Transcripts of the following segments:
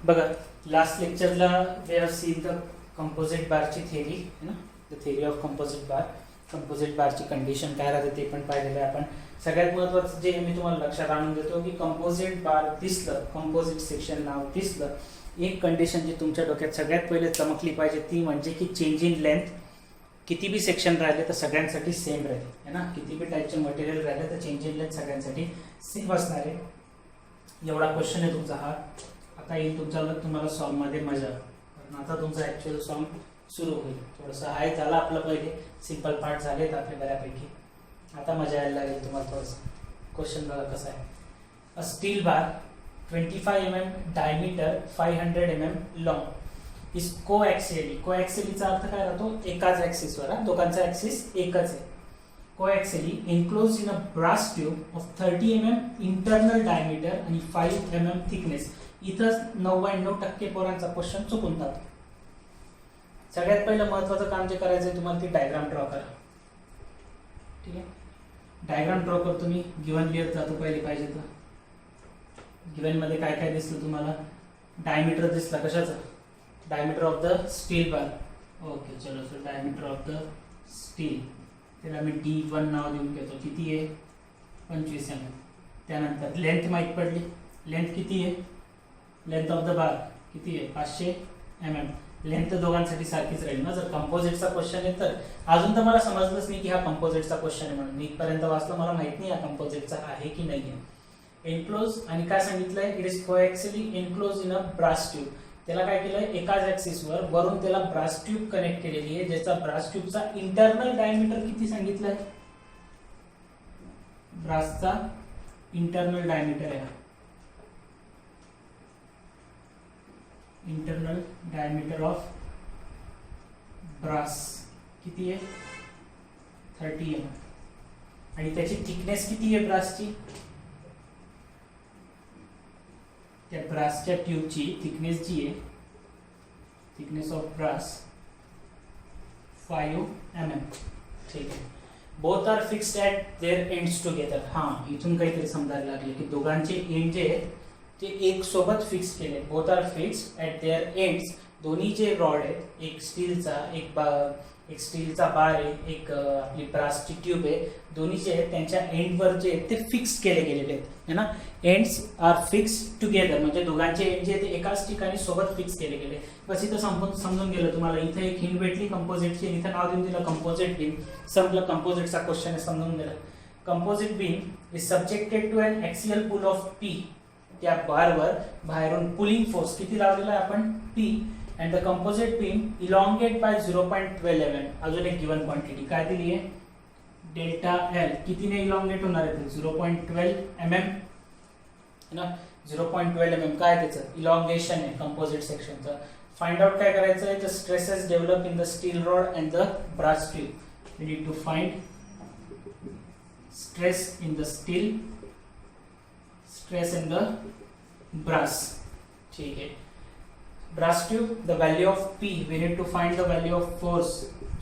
बघा, लास्ट लेक्चरला we have seen the composite बारची थेरी है ना, the theory of composite bar. Composite बारची कंडिशन काय राहते ते पण पाहिलेलं आहे आपण. सगळ्यात महत्त्वाचं जे मी तुम्हाला लक्षात आणून देतो की कंपोजिट बार दिसलं, कंपोजिट सेक्शन नाव दिसलं, एक कंडिशन जी तुमच्या डोक्यात सगळ्यात पहिले चमकली पाहिजे ती म्हणजे की चेंज इन लेंथ. किती बी सेक्शन राहिले तर सगळ्यांसाठी सेम राहील है ना, किती बी टाईपचे मटेरियल राहिले तर चेंज इन लेंथ सगळ्यांसाठी सेम असणार आहे. एवढा क्वेश्चन आहे तुमचा हा. आता येईल तुम्हाला सॉल्व मध्ये मजा, कारण आता तुमचा ऍक्च्युअल सॉल्व सुरू होईल. थोडंसं हाय झालं आपलं, पहिले सिंपल पार्ट झालेत आपले बऱ्यापैकी, आता मजा यायला लागेल तुम्हाला. थोडंसं क्वेश्चन बघा कसा आहे. A steel bar 25 mm diameter 500 mm long is coaxially. कोएक्सियलीचा अर्थ काय राहतो, एकाच ऍक्सिसवर, दोघांचा ऍक्सिस एकच आहे. कोएक्सियली enclosed in a brass tube of 30 mm internal diameter आणि 5 mm thickness. इथं 99% पोरांचा क्वेश्चन चुकून जातो. सगळ्यात पहिलं महत्वाचं काम जे करायचं तुम्हाला, ती डायग्राम ड्रॉ करा. ठीक आहे, डायग्राम ड्रॉ करतो मी. गिवन लिहित जातो पहिले पाहिजे तर. गिवन मध्ये काय काय दिसलं तुम्हाला, डायमीटर दिसला कशाचा, diameter of the steel bar. Okay चलो, so diameter of the steel, त्याला मी D1 नाव देऊन घेतो. किती आहे, 25 mm. त्यानंतर लेंथ माहीत पडली, लेंथ किती आहे, लेंथ ऑफ द बार किती आहे, 500 mm. लेंथ दोघांसाठी सारखीच राहील ना. जर कंपोजिटचा क्वेश्चन आहे तर अजून तर मला समजलंच नाही की हा कंपोजिटचा क्वेश्चन आहे म्हणून. मी इथपर्यंत वाचलं, मला माहित नाही हा कंपोजिटचा आहे की नाही आहे. एनक्लोज आणि काय सांगितलंय, it is coaxially enclose in a brass tube. त्याला काय केलंय, एकाच ऍक्सिसवर वरून त्याला ब्रास ट्यूब कनेक्ट केलेली आहे, ज्याचा ब्रास ट्यूबचा इंटरनल डायमीटर किती सांगितलंय, ब्रासचा इंटरनल डायमीटर आहे, इंटरनल डायमीटर ऑफ ब्रास किती आहे, 30 mm. आणि त्याची थिकनेस किती आहे ब्रासची, त्या ब्रासच्या ट्यूबची थिकनेस जी आहे, थिकनेस ऑफ ब्रास 5 mm. ठीक आहे. Both are fixed at their ends together. हां, इथून काहीतरी समजायला लागले की दोघांचे एंड जे आहेत ते एक सोबत फिक्स केले. Both are fixed at their ends. दोन्ही जे रॉड आहेत, एक स्टीलचा एक स्टीलचा बार आहे, एक आपली ब्रासची ट्यूब आहे, दोन्ही जे आहेत त्यांच्या एंडवर जे आहेत ते फिक्स केले गेलेले आहेत है ना. एंड्स आर फिक्स टुगेदर म्हणजे दोघांचे एंड जे आहेत ते एकाच ठिकाणी सोबत फिक्स केले गेले. बस इथं समजून गेलं तुम्हाला. इथं एक हिंट भेटली कंपोजिटची, इथं नाव देऊन दिलं कंपोजिट बीम. समजलं कंपोजिटचा क्वेश्चन आहे, समजून गेलं. Composite beam is subjected to an axial pull of P. त्या बारवर बाहेरून पुलिंग फोर्स किती लावलेला आहे आपण, P. and the composite beam elongate by 0.12 mm. अजून एक गिवन क्वांटिटी काय दिली आहे, डेल्टा L. कितीने इलॉंगेट होणार आहे, 0.12 mm है ना. 0.12 mm काय त्याचं इलॉंगेशन आहे कंपोजिट सेक्शनचं. फाइंड आउट काय करायचं आहे, the stresses develop in the steel rod and the brass tube. We need to find stress in the steel, stress in the brass. ठीक है. Brass tube, the value of P, we need to find the value of force.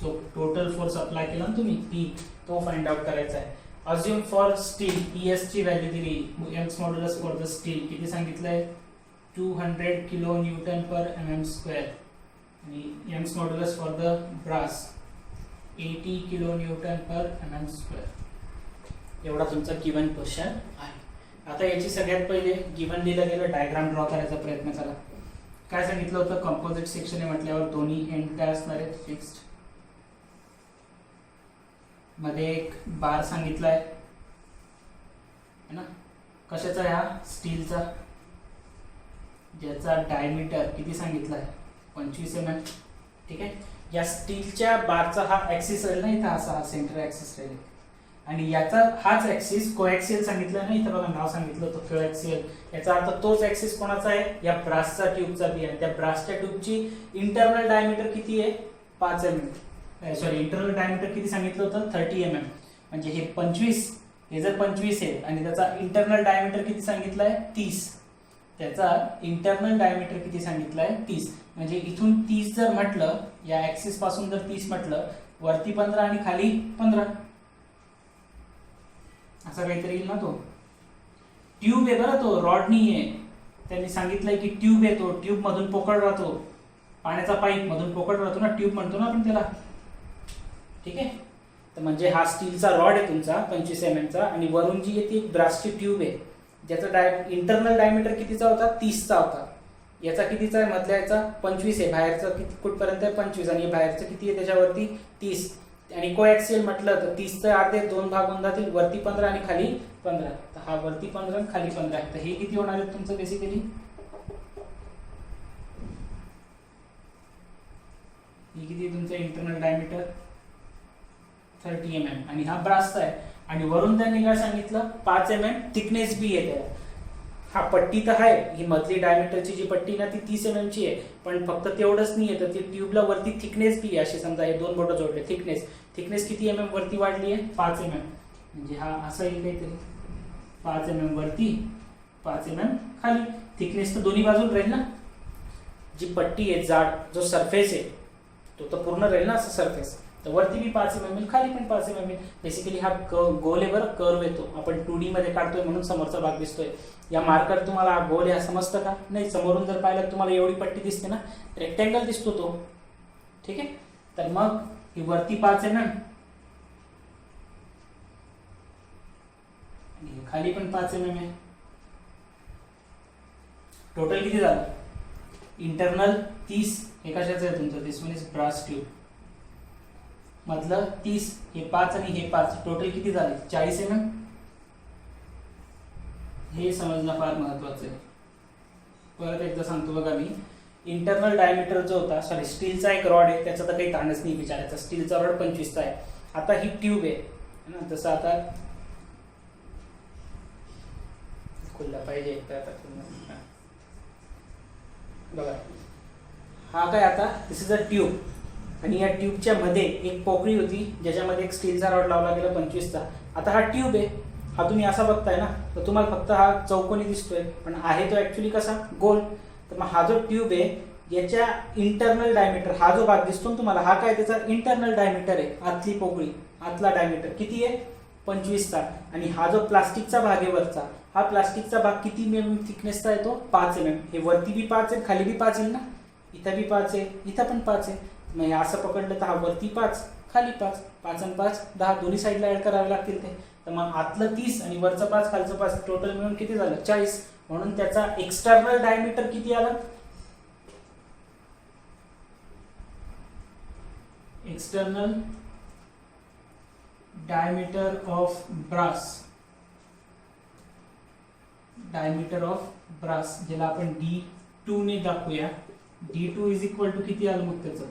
जो total force apply केला ना तुम्ही P, तो find out करायचा आहे. Assume for steel, ES ची व्हॅल्यू दिली, Young's modulus for the steel किती सांगितलंय, 200 kilo newton per mm square. आणि Young's modulus for the brass 80 kilo newton per mm square. एवढा तुमचा गिवन क्वेश्चन आहे. आता याची सगळ्यात पहिले गिवन दिलं गेलं, डायग्राम ड्रॉ करायचा प्रयत्न करा. काय सांगितलं होतं, कंपोजिट सेक्शन आहे म्हटल्यावर दोन्ही एंड काय असणार आहेत, फिक्स्ड. मध्ये एक बार सांगितलाय है ना, कशाचा आहे हा, स्टीलचा, ज्याचा डायमीटर किती सांगितलाय, 25 mm. ठीक आहे. या स्टीलच्या बारचा हा ऍक्सिस राहील ना, इथं असा हा सेंटर ऍक्सिस राहील, आणि याचा हाच ऍक्सिस कोएक्सियल सांगितलं ना, इथं बघा नाव सांगितलं होतं कोएक्सियल. याचा अर्थ तोच ऍक्सिस कोणाचा आहे, या ब्रासचा ट्यूबचा बी आहे. त्या ब्रासच्या ट्यूबची इंटरनल डायमीटर किती आहे, 5 mm. सॉरी, इंटरनल डायमीटर किती सांगितलं होतं, 30 mm. म्हणजे हे 25, हे जर 25 आहे आणि त्याचा इंटरनल डायमीटर किती सांगितलाय, 30. त्याचा इंटरनल डायमीटर किती सांगितलाय, 30. म्हणजे इथून 30 जर म्हटलं, या ऍक्सिस पासून जर 30 म्हटलं, वरती 15 आणि खाली 15, असं काहीतरी येईल ना. तो ट्यूब आहे बरं, तो रॉड नाही आहे. त्यांनी सांगितलंय की ट्यूब येतो, ट्यूब मधून पोकळ राहतो, पाण्याचा पाईप मधून पोकळ राहतो ना, ट्यूब म्हणतो ना आपण त्याला, ठीक आहे. तर म्हणजे हा स्टीलचा रॉड आहे तुमचा 25 mm चा, आणि वरून जी येते ब्रासची ट्यूब आहे, ज्याचा इंटरनल डायमीटर कितीचा होता, 30 चा होता. याचा कितीचा आहे, मधल्या याचा 25 आहे, बाहेरचा किती कुठपर्यंत आहे 25, आणि बाहेरचं किती आहे त्याच्यावरती 30. आणि कोएक्सियल म्हटलं तर 30 चे अर्धे 2 भाग होऊन जातील, वरती 15 आणि खाली 15. तर हा वरती 15 आणि खाली 15 आहे. तर हे किती होणार आहे तुमचं बेसिकली, हे किती तुमचं इंटरनल डायमीटर 30 mm, आणि हा ब्रासचा आहे. आणि वरून त्यांनी काय सांगितलं, 5 mm थिकनेस बी आहे त्याला. हा पट्टी तर आहे, ही मधली डायमीटरची जी पट्टी ना ती 30 mm ची आहे, पण फक्त तेवढंच नाही आहे, तर ती ट्यूबला वरती थिकनेस बी आहे. असे समजा हे दोन बोटं जोडले, थिकनेस किती mm वरती वाढली आहे, 5 mm. म्हणजे हा असा येईल काहीतरी 5 mm वरती, 5 mm खाली. थिकनेस तर दोन्ही बाजूला राहील ना, जी पट्टी आहे जाड, जो सरफेस आहे तो तर पूर्ण राहील ना असं सरफेस. तर वरती बी 5 mm, खाली पण 5 mm. बेसिकली हा गोल आहे बरं, कर्व येतो. आपण 2D मध्ये काढतोय म्हणून समोरचा भाग दिसतोय. या मार्कर तुम्हाला हा गोल आहे समजतं का, नाही समोरून जर पाहिलं तुम्हाला एवढी पट्टी दिसते ना, रेक्टँगल दिसतो तो, ठीक आहे. तर मग ही वरती 5 mm आणि खाली पण 5 mm आहे. टोटल किती झालं, इंटरनल 30, हे कशाचं आहे तुमचं, दिस वन इज ब्रास ट्यूब, मधलं 30, हे 5 आणि हे 5, टोटल किती झाले 40 mm. हे समजणं फार महत्वाचं आहे. परत एकदा सांगतो बघा मी, इंटरनल डायमीटर जो होता, सॉरी स्टीलचा एक रॉड आहे, त्याचा तर काही ताणच नाही विचारायचा, स्टीलचा रॉड 25 चा आहे. आता ही ट्यूब आहे ना, जसं आता खुल्ला पाहिजे बघा, हा काय आता दिस इज अ ट्यूब, आणि या ट्यूबच्या मध्ये एक पोकळी होती ज्याच्यामध्ये एक स्टीलचा रॉड लावला गेला 25 चा. आता हा ट्यूब आहे, हा तुम्ही असा बघताय ना, तर तुम्हाला फक्त हा चौकोनी दिसतोय, पण आहे तो ऍक्च्युली कसा, गोल. तर मग हा जो ट्यूब आहे याच्या इंटरनल डायमीटर, हा जो भाग दिसतो तुम्हाला, हा काय त्याचा इंटरनल डायमीटर आहे, आतली पोकळी, आतला डायमीटर किती आहे 25 चा. आणि हा जो प्लास्टिकचा भाग आहे वरचा, हा प्लास्टिकचा भाग किती mm थिकनेसचा आहे तो, 5 mm. हे वरती बी 5 आहे, खाली बी 5 आहे ना, इथं बी 5 आहे, इथं पण 5 आहे. मग असं पकडलं तर हा वरती 5, खाली 5, 5 आणि 5 10, दोन्ही साईडला ऍड करावे लागतील ते. तर मग आतलं 30 आणि वरचं 5 खालचं 5, टोटल मिळून किती झालं 40. म्हणून त्याचा एक्सटर्नल डायमीटर किती आला, external diameter of brass, diameter of brass ज्याला आपण D2 ने दाखवूया. D2 इज इक्वल टू किती आलं मग त्याचं,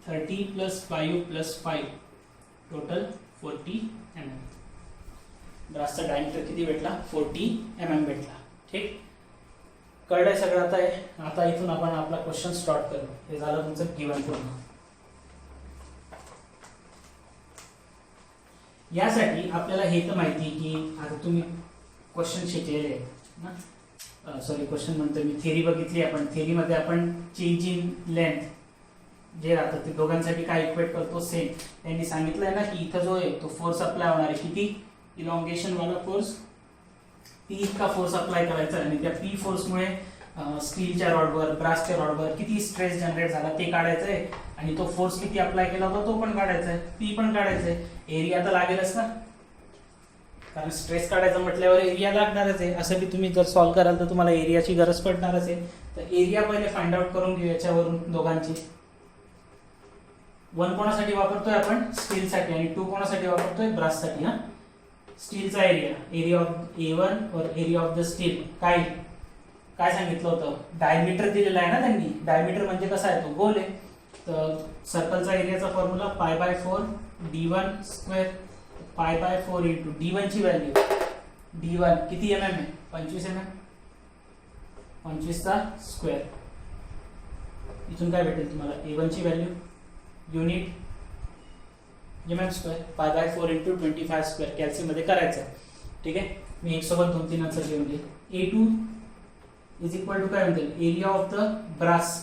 30 + 5 + 5, टोटल 40 mm. ब्रासचा डायमीटर किती भेटला, 40 mm भेटला. ठीक, कळलंय सगळं आता आहे. आता इथून आपण आपला क्वेश्चन स्टार्ट करू. हे झालं तुमचं गिवन पूर्ण. यासाठी आपल्याला हे तर माहिती की आता तुम्ही क्वेश्चन शिकलेले आहेत ना, सॉरी क्वेश्चन म्हणतो मी, थेरी बघितली आपण. थेरीमध्ये आपण चेंज इन लेंथ जे राहतं ते दोघांसाठी काय इक्वेट करतो, सेम. त्यांनी सांगितलंय ना की इथं जो आहे तो फोर्स अप्लाय होणार आहे, किती, इलॉंगेशन वाला फोर्स, P इतका फोर्स अप्लाय करायचा, आणि त्या P फोर्समुळे स्टीलच्या रॉडवर, ब्रासच्या रॉडवर किती स्ट्रेस जनरेट झाला ते काढायचं आहे, आणि तो फोर्स किती अप्लाय केला होता तो पण काढायचा आहे, P पण काढायचा आहे. एरिया तर लागेलच ना, कारण स्ट्रेस काढायचं म्हटल्यावर एरिया लागणारच आहे. असं बी तुम्ही जर सॉल्व्ह कराल तर तुम्हाला एरियाची गरज पडणारच आहे. तर एरिया पहिले फाइंड आउट करून घेऊ याच्यावरून दोघांची. 1 कोणासाठी वापरतोय आपण, स्टीलसाठी, आणि 2 कोणासाठी वापरतोय, ब्राससाठी. हा, स्टीलचा एरिया ऑफ A1 और एरिया ऑफ द स्टील काय सांगितलं होतं, डायमीटर दिलेला आहे ना त्यांनी. डायमीटर म्हणजे कसा आहे, तो गोल आहे. तर सर्कलचा एरियाचा फॉर्म्युला π/4 d1² π/4 इंटू d1 ची व्हॅल्यू, d1 किती mm आहे, 25 mm, 25 चा स्क्वेअर. इथून काय भेटेल तुम्हाला, A1 ची व्हॅल्यू युनिट mm² π/4 इंटू 25² कॅल्सी मध्ये करायचं. ठीक आहे, मी एक सोबत 2-3 आन्सर लिहून घेईल. A2 इज इक्वल टू काय म्हणतील, area of the brass.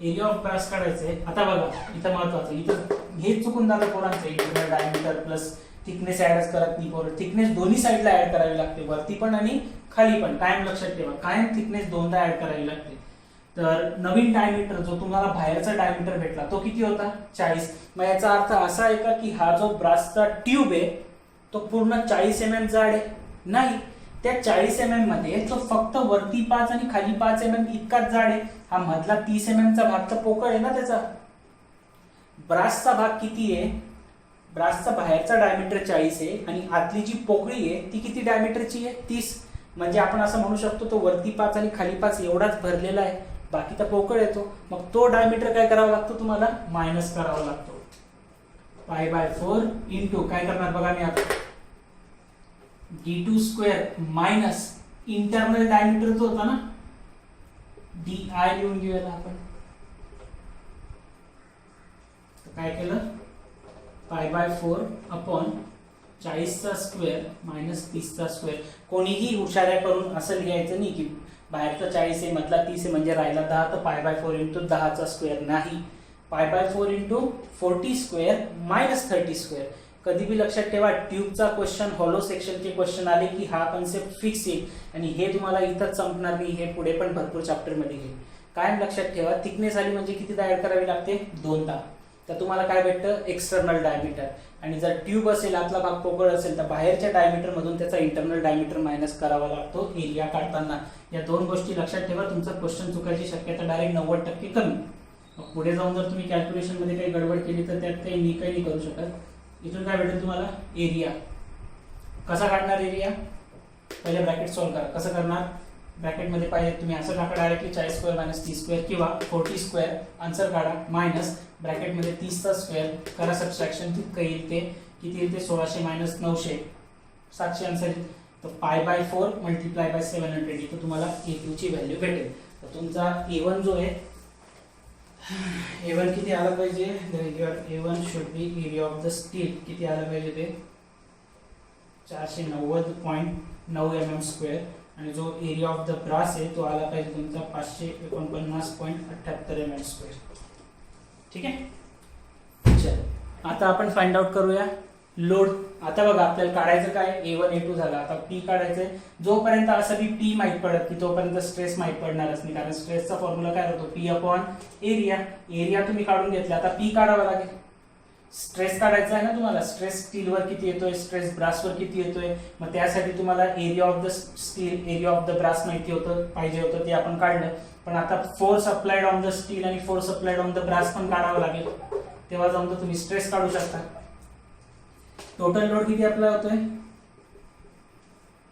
Area of brass काढायचं आहे. आता बघा इथं महत्वाचं, इथं हे चुकून झालं पोरांचं, इंटरनल डायमीटर प्लस थिकनेस ऍडच करत नाही बरोबर. थिकनेस दोन्ही साईडला ऍड करावी लागते, वरती पण आणि खाली पण. कायम लक्षात ठेवा, कायम थिकनेस दोनदा ऍड करावी लागते. तर नवीन डायमीटर जो तुम्हाला बाहेरचा डायमीटर भेटला तो किती होता 40. मग याचा अर्थ असा आहे का की हा जो ब्रासचा ट्यूब आहे तो पूर्ण 40 mm जाड आहे? नाही, त्या 40 mm मध्ये तो फक्त वरती 5 आणि खाली 5 mm इतकाच जाड आहे. हा मधला 30 mm चा भाग तर पोकळ आहे ना त्याचा. ब्रासचा भाग किती आहे? ब्रासचा बाहेरचा डायमीटर 40 आहे आणि आतली जी पोकळी आहे ती किती डायमीटरची आहे? 30. म्हणजे आपण असं म्हणू शकतो तो वरती 5 आणि खाली 5 एवढाच भरलेला आहे, बाकी तर पोकळ येतो. मग तो डायमीटर काय करावा लागतो तुम्हाला? मायनस करावा लागतो. π/4 इंटू काय करणार बघा मी आता, d2² मायनस इंटरनल डायमीटर जो होता ना di लिहून घेऊया आपण. काय केलं? π/4 अपॉन 40चा स्क्वेअर मायनस 30चा स्क्वेअर. कोणीही हुशाऱ्या करून असं लिहायचं नाही की बाहेरचा 40 आहे मधला 30 आहे म्हणजे राहिला 10, तर π/4 इंटू 10चा स्क्वेअर नाही. π/4 इंटू 40 स्क्वेअर मायनस 30 स्क्वेअर. कधी भी लक्षात ठेवा, ट्यूबचा क्वेश्चन, हॉलो सेक्शनचे क्वेश्चन आले की हा कन्सेप्ट फिक्स येईल आणि हे तुम्हाला इथंच संपणार नाही, हे पुढे पण भरपूर चॅप्टर मध्ये येईल. कायम लक्षात ठेवा, थिकनेस आली म्हणजे किती ऍड करावी लागते? 2दा. तर तुम्हाला काय भेटतं? External diameter. आणि जर ट्यूब असेल, आतला भाग पोकळ असेल तर बाहेरच्या डायमीटर मधून त्याचा इंटरनल डायमीटर मायनस करावा लागतो एरिया काढताना. या दोन गोष्टी लक्षात ठेवा, तुमचा क्वेश्चन चुकायची शक्यता डायरेक्ट 90% कमी. मग पुढे जाऊन जर तुम्ही कॅल्क्युलेशन मध्ये काही गडबड केली तर त्यात काही नाही करू शकत. इथून काय भेटेल तुम्हाला? एरिया. कसा काढणार एरिया? पहिले ब्रॅकेट सॉल्व्ह करा. कसं करणार? ब्रॅकेटमध्ये पाहिजे तुम्ही असं टाका डायरेक्टली 40² मायनस 30² किंवा 40² आन्सर काढा मायनस ब्रॅकेटमध्ये 30चा स्क्वेअर करा, सबट्रॅक्शन तितकं येईल ते किती येईल ते 1600 मायनस 900 700 आन्सर येईल. तर π/4 मल्टिप्लाय बाय 700 इथं तुम्हाला A2 ची व्हॅल्यू भेटेल. तर तुमचा A1 जो आहे, A1 किती आला पाहिजे? A1 should be area of the steel किती आला पाहिजे ते 490.9 mm². आणि जो एरिया ऑफ द ब्रास आहे तो आला पाहिजे तुमचा 549.78 mm². ठीक आहे. चल आता आपण फाइंड आउट करूया लोड. आता बघा आपल्याला काढायचं काय? A1 A2 झाला, आता P काढायचंय. जोपर्यंत असं बी P माहित पडत की तोपर्यंत स्ट्रेस माहित पडणारच नाही, कारण स्ट्रेसचा फॉर्म्युला काय होतो? P upon area. एरिया तुम्ही काढून घेतला, आता P काढावा लागेल. स्ट्रेस काढायचा आहे ना तुम्हाला. स्ट्रेस स्टीलवर किती येतोय, स्ट्रेस ब्रासवर किती येतोय. मग त्यासाठी तुम्हाला area of the steel, area of the brass माहिती होतं, पाहिजे होतं, ते आपण काढलं. पण आता force applied on the steel आणि force applied on the brass पण काढावं लागेल. तेव्हा जाऊन तुम्ही स्ट्रेस काढू शकता. टोटल लोड किती अप्लाय होतोय?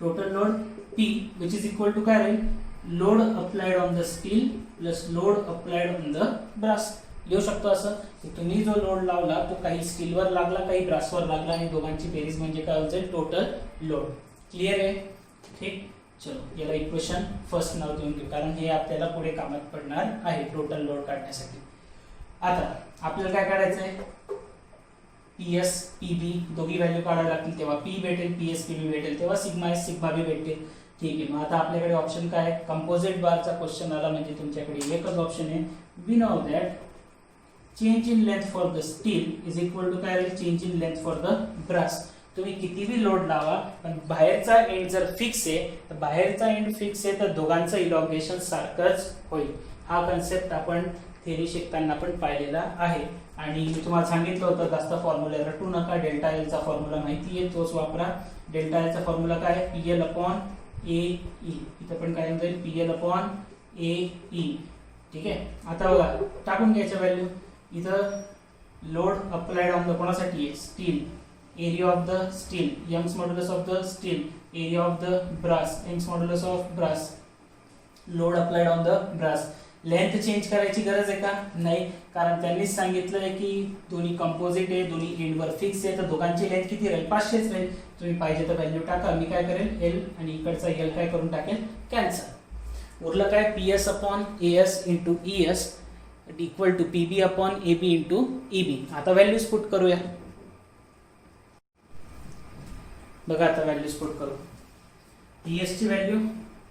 Total load P which is equal to काय राहील? Load applied on the steel plus load applied on the brass. लिहू शकतो असं की तुम्ही जो लोड लावला तो काही स्टीलवर लागला, काही ब्रासवर लागला आणि दोघांची बेरीज म्हणजे काय होते? Total load. क्लिअर आहे? ठीक. चलो याला इक्वेशन फर्स्ट नाव देऊन घेऊ, कारण हे आपल्याला पुढे कामात पडणार आहे टोटल लोड काढण्यासाठी. आता आपल्याला काय काढायचं आहे? PS PB दोघी व्हॅल्यू काढायला लागतील, तेव्हा P भेटेल, PS PB भेटेल, तेव्हा सिग्मा S सिग्मा B भेटेल. ठीक आहे. मग आता आपल्याकडे ऑप्शन काय आहे? कंपोजिट बारचा क्वेश्चन आला म्हणजे तुमच्याकडे एकच ऑप्शन आहे. We know that change in length for the steel is equal to काय? Change in length for the brass. तुम्ही किती भी लोड लावा पण बाहेरचा एंड जर फिक्स आहे तर बाहेरचा एंड फिक्स आहे तर दोघांचं इलॉंगेशन सारखंच होईल. हा कन्सेप्ट आपण थेरी शिकताना पण पाहिलेला आहे. आणि मी तुम्हाला सांगितलं होतं जास्त फॉर्म्युला रटू नका. डेल्टा एलचा फॉर्म्युला माहिती आहे तोच वापरा. डेल्टा एलचा फॉर्म्युला काय? PL upon AE. इथं पण काय जाईल? PL upon AE. ठीक आहे. आता बघा टाकून घ्यायच्या व्हॅल्यू. इथं लोड अप्लाइड ऑन द कोणासाठी आहे? Steel. Area of the steel, Young's modulus of the steel. Area of the brass, Young's modulus of brass. Load applied on the brass. Length change करायची गरज आहे का? नाही, कारण त्यांनीच सांगितलंय की दोन्ही कंपोजिट आहे, दोन्ही एंडवर फिक्स आहे, तर दोघांची लेंथ किती राहील? 500च राहील. तुम्ही पाहिजे तर व्हॅल्यू टाका. मी काय करेल? L आणि इकडचा L काय करून टाकेल? कॅन्सल. उरलं काय? PS upon AS into ES equal to PB upon AB into EB. आता व्हॅल्यूज पुट करूया. बघा आता व्हॅल्यूज पुट करू. PS ची व्हॅल्यू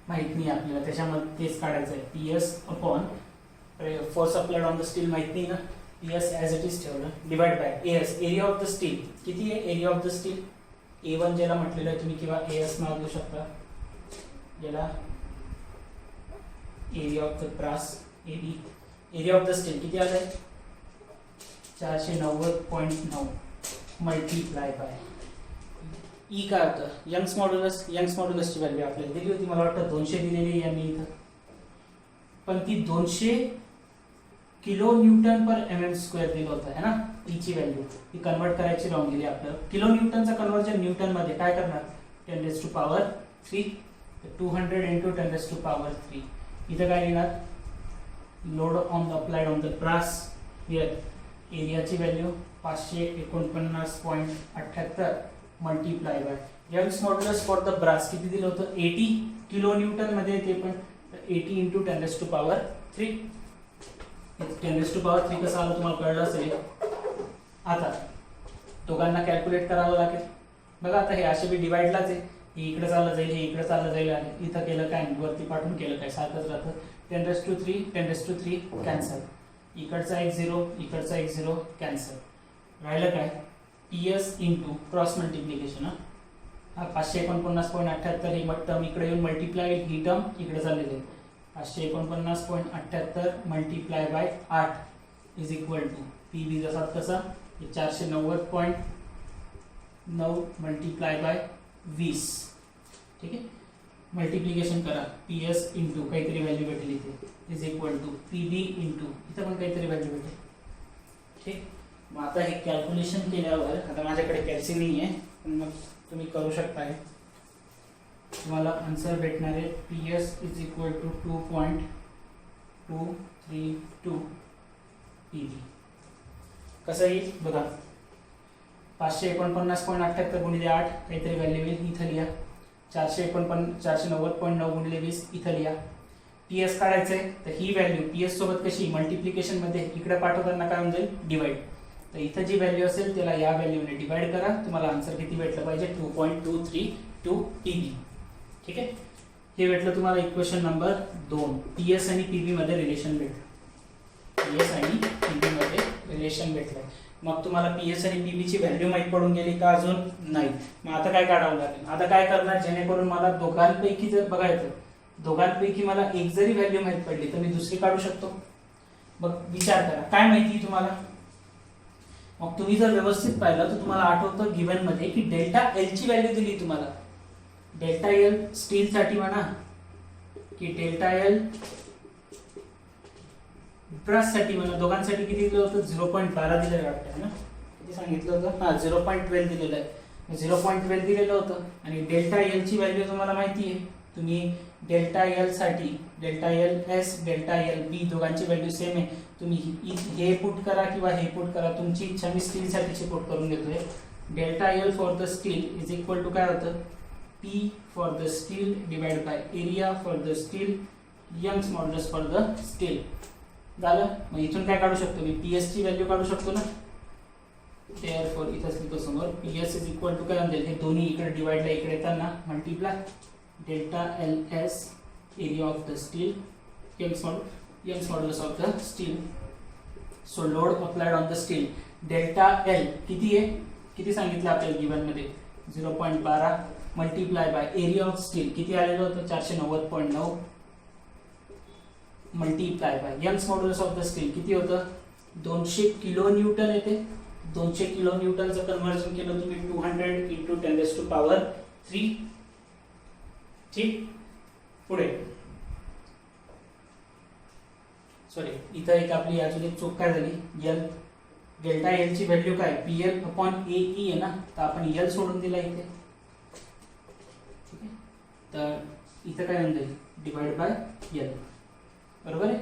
माहित नाही आपल्याला, त्याच्यामध्ये तेच काढायचं आहे. PS upon force applied on the steel माहित नाही ना, PS ॲज इट इज ठेवलं, divide by AS area of the steel. किती आहे area of the steel? A1 ज्याला म्हटलेलं आहे तुम्ही किंवा AS नाव देऊ शकता, ज्याला area of the brass AB. Area of the steel किती आलं आहे? 490.9 मल्टीप्लाय बाय ई. काय होतं? Young's modulus. यंग्स मॉड्युलसची व्हॅल्यू आपल्याला दिली होती, मला वाटतं 200 दिलेली यांनी इथं, पण ती 200 kilo newton per mm square दिलं होतं है ना. ईची व्हॅल्यू ती कन्वर्ट करायची राहून गेली आपल्याला. किलो न्यूटनचं कन्वर्जन न्यूटन मध्ये काय करणार? 10⁻³ 200 × 10⁻³ इथं काय लिहिणार? Load on the applied on the brass. एरियाची value 549.78 multiply by Young's modulus for the brass किती दिलं होतं? 80 किलो न्यूटन मध्ये, ते पण 80 × 10⁻³ 10⁻³ कसं आलं तुम्हाला कळलं असेल. आता दोघांना कॅल्क्युलेट करावं लागेल. बघा आता हे असे बी डिवाइडलाच आहे, हे इकडे चाललं जाईल, हे इकडे चाललं जाईल, आणि इथं केलं काय वरती पाठवून केलं काय सारखंच राहतं. 10⁻³ कॅन्सल, इकडचा एक 0 इकडचा एक 0 कॅन्सल, राहिलं काय? PS into cross multiplication. हा 549.78 ही टर्म इकडे येऊन मल्टिप्लाय, ही टर्म इकडे चाललेली आहे. 549.78 multiply by 8 is equal to PV जसा तसा 490.9 मल्टीप्लाय बाय 20. ठीक आहे, मल्टिप्लिकेशन करा. PS इंटू काहीतरी व्हॅल्यू भेटेल इथे is equal to PV into इथं पण काहीतरी व्हॅल्यू भेटेल. ठीक, मग आता हे कॅल्क्युलेशन केल्यावर, आता माझ्याकडे कॅल्सी नाही आहे पण मग तुम्ही करू शकता. तुम्हाला आन्सर भेटणार आहे PS is equal to 2.232 PV. कसं येईल बघा, 549.78 गुणिले 8 काहीतरी व्हॅल्यू येईल, इथं लिहा. 490.9 गुणिले 20 इथं लिहा. PS काढायचं आहे तर ही व्हॅल्यू PS सोबत कशी मल्टिप्लिकेशन मध्ये इकडे पाठवताना काय होऊन जाईल? डिवाइड. तर इथं जी व्हॅल्यू असेल त्याला या व्हॅल्यूने डिवाइड करा, तुम्हाला आन्सर किती भेटलं पाहिजे? 2.232 PV. ठीक आहे, हे भेटलं तुम्हाला इक्वेशन नंबर 2. PS आणि PV मध्ये रिलेशन भेटलं. PS आणि PV मध्ये रिलेशन भेटलं. मग तुम्हाला PS आणि PV ची व्हॅल्यू माहित पडून गेली का? अजून नाही. मग आता काय काढावं लागेल? आता काय करणार, जेणेकरून मला दोघांपैकी जर बघायचं, दोघांपैकी मला एक जरी व्हॅल्यू माहित पडली तर मी दुसरी काढू शकतो. मग विचार करा काय माहिती तुम्हाला. मग तुम्ही जर व्यवस्थित पाहिलं तर तुम्हाला आठवतं गिवन मध्ये की डेल्टा एल ची व्हॅल्यू दिली तुम्हाला. डेल्टा एल स्टील साठी म्हणा की डेल्टा एल ब्रास साठी म्हणा, दोघांसाठी किती दिलं होतं? 0.12 दिलेलं वाटतं ना, किती सांगितलं होतं? हा 0.12 दिलेलं आहे. 0.12 दिलेलं होतं. आणि डेल्टा एल ची व्हॅल्यू तुम्हाला माहिती आहे. तुम्ही डेल्टा एल साठी delta L S delta L B दोघांची व्हॅल्यू सेम आहे. तुम्ही हे पुट करा किंवा हे पुट करा, तुमची इच्छा. मी स्टील साठीची पुट करून घेतोय. Delta L for the steel is equal to काय होतं? P for the steel divide by area for the steel Young's modulus for the steel. झालं. मग इथून काय काढू शकतो मी? PS ची व्हॅल्यू काढू शकतो ना. देअरफॉर इथंच लिहितो समोर PS इज इक्वल टू काय म्हणजे हे दोन्ही इकडे डिवाइडला इकडे येताना multiply delta LS area of the steel Young's modulus of the steel. So load applied on the steel delta L किती आहे? किती सांगितलं आपल्याला गिवन मध्ये? 0.12 multiply by area of steel किती आलेलं होतं? 490.9 multiply by Young's modulus of the steel किती होतं? 200 किलो न्यूटन येते. 200 किलो न्यूटनचं कन्व्हर्जन केलं तुम्ही 200 × 10⁻³ ठीक. पुढे सॉरी, इथं एक आपली अजून एक चूक काय झाली? एल डेल्टा एल ची व्हॅल्यू काय? PL/AE आहे ना, तर आपण एल सोडून दिला इथे. ठीक आहे, तर इथं काय होऊन जाईल? Divide by L. बरोबर आहे.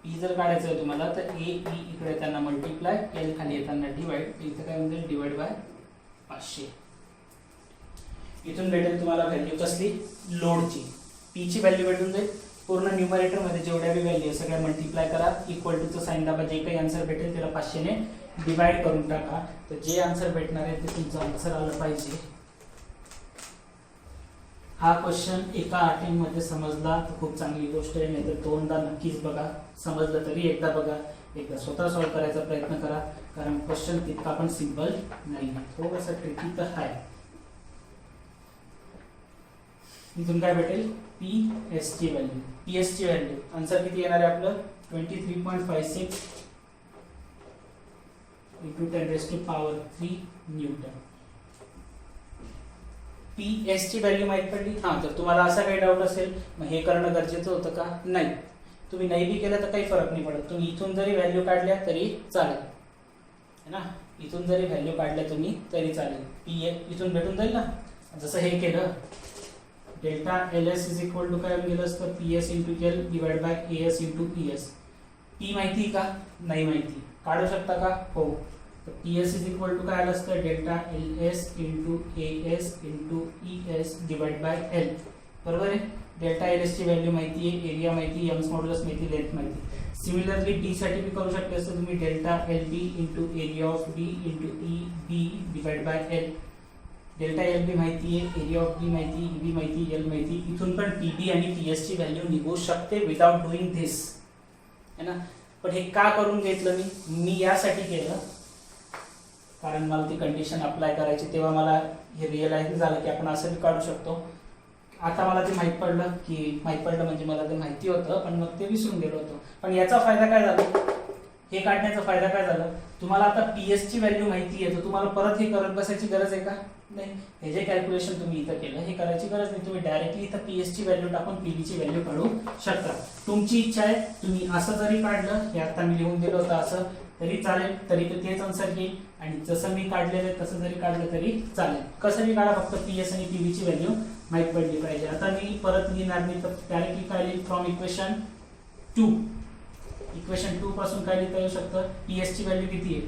P जर काढायचं आहे तुम्हाला तर AE इकडे येताना मल्टिप्लाय, एल खाली येताना डिवाइड. इथं काय होऊन जाईल? Divide by 500. इथून भेटेल तुम्हाला व्हॅल्यू कसली? लोडची. P ची व्हॅल्यू भेटून जाईल. पूर्ण न्यूमरेटर मध्ये जेवढ्या बी व्हॅल्यू सगळ्या मल्टिप्लाय करा, इक्वल टू चं साइन दाबा, जे काही आन्सर भेटेल त्याला 500 ने डिवाइड करून टाका. तर जे आन्सर भेटणार आहे ते तुमचं आन्सर आलं पाहिजे. हा क्वेश्चन एका अटेम्प्ट मध्ये समजला तर खूप चांगली गोष्ट आहे, नाहीतर दोनदा नक्कीच बघा. समजलं तरी एकदा बघा. एकदा स्वतः सॉल्व्ह करायचा प्रयत्न करा, कारण क्वेश्चन तितका पण सिंपल नाही, थोडासा ट्रिकी तर आहे. इथून काय भेटेल, PS ची व्हॅल्यू. PS ची व्हॅल्यू आन्सर किती येणार आहे आपलं 23.56 into 10 raised to power 3 Newton. PS ची व्हॅल्यू माहित पडली. हां, तर तुम्हाला असा काही डाऊट असेल मग हे करणं गरजेचं होतं का, नाही. तुम्ही नाही बी केलं तर काही फरक नाही पडत. तुम्ही इथून जरी व्हॅल्यू काढल्या तरी चालेल है ना, इथून जरी व्हॅल्यू काढल्या तुम्ही तरी चालेल. PS इथून भेटून जाईल ना. जसं हे केलं delta LS is equal to काय गेलं असतं PS into L divide by AS into ES. P माहिती का, नाही माहिती, काढू शकता का, हो. तर PS इज इक्वल टू काय आलं असतं delta LS into AS into ES divide by L. बरोबर आहे. डेल्टा LS ची व्हॅल्यू माहिती आहे, एरिया माहिती, यंग्स मॉड्युलस माहिती, लेंथ माहिती. सिमिलरली D साठी भी करू शकते असं तुम्ही delta LB into area of D into EB divide by L. Delta LB माहिती आहे, एरिया ऑफ D माहिती, EB माहिती, L माहिती. इथून पण PB आणि PS ची व्हॅल्यू निघू शकते विदाउट डुईंग धिस है ना. पण हे का करून घेतलं मी यासाठी केलं कारण मला ती कंडिशन अप्लाय करायची, तेव्हा मला हे रिअलाइज झालं की आपण असं बी काढू शकतो. आता मला ते माहित पडलं म्हणजे मला ते माहिती होतं पण मग ते विसरून गेलो होतो. पण याचा फायदा काय झाला, हे काढण्याचा फायदा काय झाला, तुम्हाला आता PS ची व्हॅल्यू माहिती आहे तर तुम्हाला परत हे करत बसायची गरज आहे का, नाही. हे जे कॅल्क्युलेशन तुम्ही इथं केलं हे करायची गरज नाही. तुम्ही डायरेक्टली इथं PS ची व्हॅल्यू टाकून PB ची व्हॅल्यू काढू शकता. तुमची इच्छा आहे, तुम्ही असं जरी काढलं, हे आता मी लिहून दिलं होतं असं तरी चालेल, तरी ते तेच आन्सर येईल. आणि जसं मी काढलेलं आहे तसं जरी काढलं तरी चालेल. कसं मी काढा, फक्त PS आणि PB ची व्हॅल्यू माहित पडली पाहिजे. आता मी परत लिहिणार नाही तर डायरेक्टली काय लिहिल, फ्रॉम इक्वेशन 2. इक्वेशन 2 पासून काय लिहिता येऊ शकतं, PS ची व्हॅल्यू किती आहे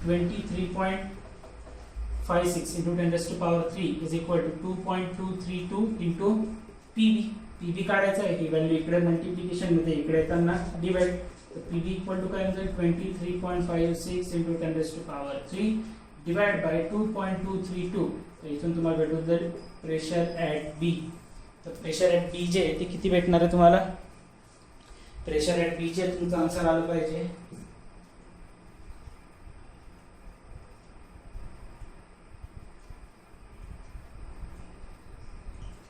23.56 into 10 raised to power 3 is equal to 2.232 into PB काढायचं आहे. ही व्हॅल्यू इकडे मल्टिप्लिकेशन मध्ये इकडे येताना डिवाइड. तर PB इक्वल टू काय म्हणजे 23.56 into 10 raised to power 3 divide by 2.232. तर इथून तुम्हाला भेटून जाईल प्रेशर ॲट B. तर प्रेशर ॲट B जे ते किती भेटणार आहे तुम्हाला, प्रेशर ॲट B जे तुमचं आन्सर आलं पाहिजे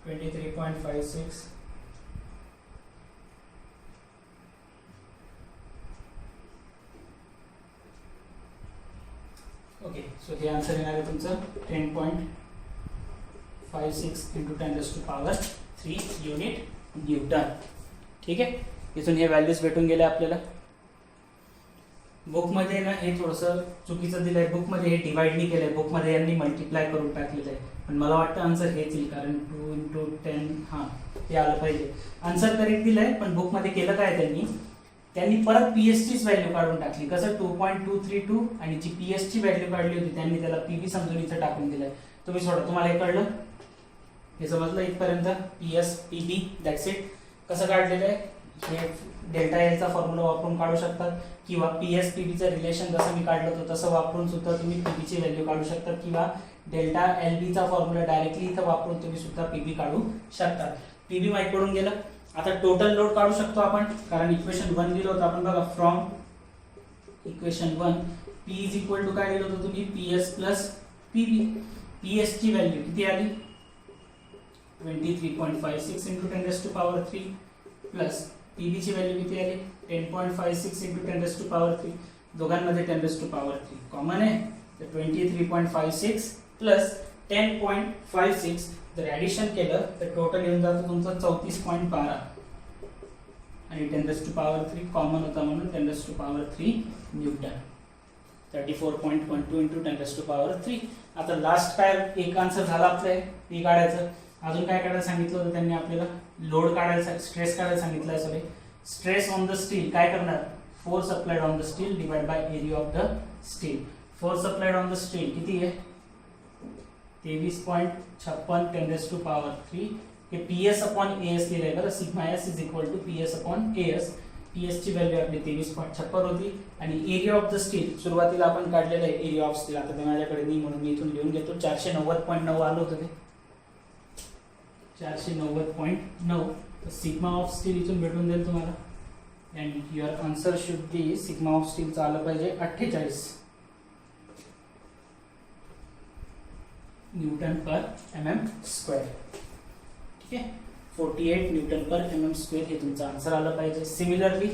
23.56 ओके. सो हे आन्सर येणार आहे तुमचं 10.56 into 10 raised to power 3 unit Newton. ठीक आहे. इथून हे व्हॅल्यूज भेटून गेले आपल्याला. बुकमध्ये ना हे थोडंसं चुकीचं दिलंय, बुकमध्ये हे डिवाइड नाही केलंय, बुकमध्ये यांनी मल्टिप्लाय करून टाकलेलं आहे. पण मला वाटतं आन्सर हेच येईल कारण 2 इंटू 10 हां ते आलं पाहिजे. आन्सर करेक्ट दिलंय पण बुकमध्ये केलं काय त्यांनी परत PS चीच व्हॅल्यू काढून टाकली. कसं 2.232 आणि जी PS ची व्हॅल्यू काढली होती त्यांनी त्याला PB समजून इथं टाकून दिलंय. तुम्ही सोडा, तुम्हाला हे कळलं, हे समजलं इथपर्यंत. PS PB that's it. कसं काढलेलं आहे हे डेल्टा Lचा फॉर्म्युला वापरून काढू शकतात किंवा PS PBचं रिलेशन जसं मी काढलं होतं तसं वापरून सुद्धा तुम्ही PB ची व्हॅल्यू काढू शकता किंवा डेल्टा LBचा फॉर्म्युला डायरेक्टली इथं वापरून तुम्ही सुद्धा PB काढू शकता. PB माहित पडून गेलं. आता टोटल लोड काढू शकतो आपण कारण इक्वेशन 1 दिलं होतं आपण बघा. From equation 1 P is equal to काय दिलं होतं तुम्ही PS प्लस PB. PS ची व्हॅल्यू किती आली 23.56 into 10 raised to power 3 plus PB ची व्हॅल्यू किती आली 10.56 इंटू 10 raised to power 3. दोघांमध्ये 10 raised to power 3 कॉमन आहे. तर 23.56 प्लस 10.56 जर ॲडिशन केलं तर टोटल येऊन जातं तुमचं 34.12 आणि 10 raised to power 3 कॉमन होता म्हणून 10 raised to power 3 Newton. 34.12 into 10 raised to power 3. आता लास्ट काय एक आन्सर झाला आपलं P काढायचं. अजून काय काढायला सांगितलं होतं त्यांनी आपल्याला, लोड काढायला, स्ट्रेस काढायला सांगितलं आहे. Sorry, stress on the steel काय करणार, force applied on the steel divide by area of the steel. Force applied on the steel किती आहे 23.56 10 raised to power 3. हे PS अपॉन AS लिहिलं आहे बरं. Sigma S is equal to PS upon AS. PS ची value आपली 23.56 होती आणि एरिया ऑफ द स्टील सुरुवातीला आपण काढलेलं आहे एरिया ऑफ स्टील. आता ते माझ्याकडे नाही म्हणून मी इथून लिहून घेतो. 490.9 आलं होतं ते 490.9. तर सिग्मा ऑफ स्टील इथून भेटून जाईल तुम्हाला and your answer should be sigma of स्टीलचं आलं पाहिजे 48 न्यूटन पर mm स्क्वेअर. ठीक आहे, 48 न्यूटन पर mm स्क्वेअर हे तुमचं आन्सर आलं पाहिजे. सिमिलरली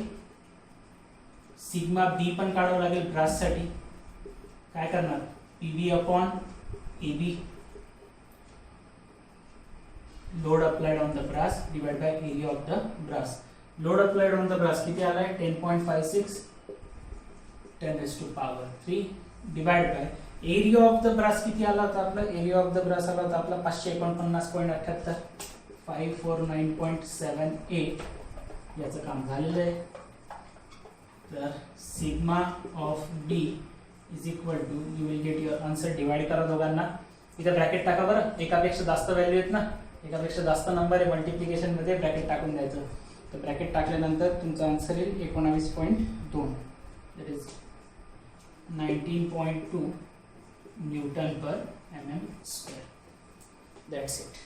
सिग्मा बी पण काढावं लागेल ब्राससाठी. काय करणार, PB upon AB load applied on the brass divide by area of the brass. Load applied on the brass किती आलाय 10.56 10⁻³ divide by area of the brass किती आला होता आपला, एरिया ऑफ द ब्रास आला होता आपला 549.78 549.78. याचं काम झालेलं आहे. तर sigma of D is equal to, you will get your answer. Divide करा दोघांना, इथे ब्रॅकेट टाका बरं. एकापेक्षा जास्त व्हॅल्यू आहेत ना, एकापेक्षा जास्त नंबर आहे मल्टिप्लिकेशन मध्ये, ब्रॅकेट टाकून द्यायचं. तर ब्रॅकेट टाकल्यानंतर तुमचं आन्सर येईल 19.2 that is 19.2 Newton per mm square. That's it.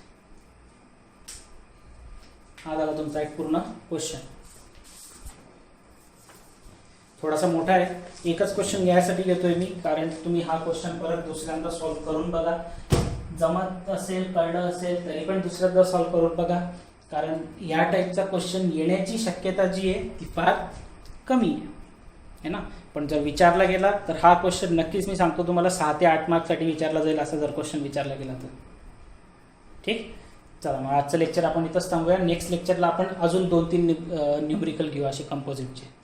हा झाला तुमचा एक पूर्ण क्वेश्चन. थोडासा मोठा आहे, एकच क्वेश्चन घ्यायसाठी घेतोय मी, कारण तुम्ही हा क्वेश्चन परत दुसऱ्यांदा सॉल्व्ह करून बघा. जमत असेल, कळलं असेल तरी पण दुसऱ्यांदा सॉल्व्ह करून बघा, कारण या टाईपचा क्वेश्चन येण्याची शक्यता जी आहे ती फार कमी आहे ना. पण जर विचारला गेला तर हा क्वेश्चन नक्कीच मी सांगतो तुम्हाला 6 ते 8 मार्क्ससाठी विचारला जाईल, असा जर क्वेश्चन विचारला गेला तर. ठीक, चला मग आजचं लेक्चर आपण इथंच थांबूया. नेक्स्ट लेक्चरला आपण अजून 2-3 न्यूमरिकल घेऊ असे कंपोजिटचे.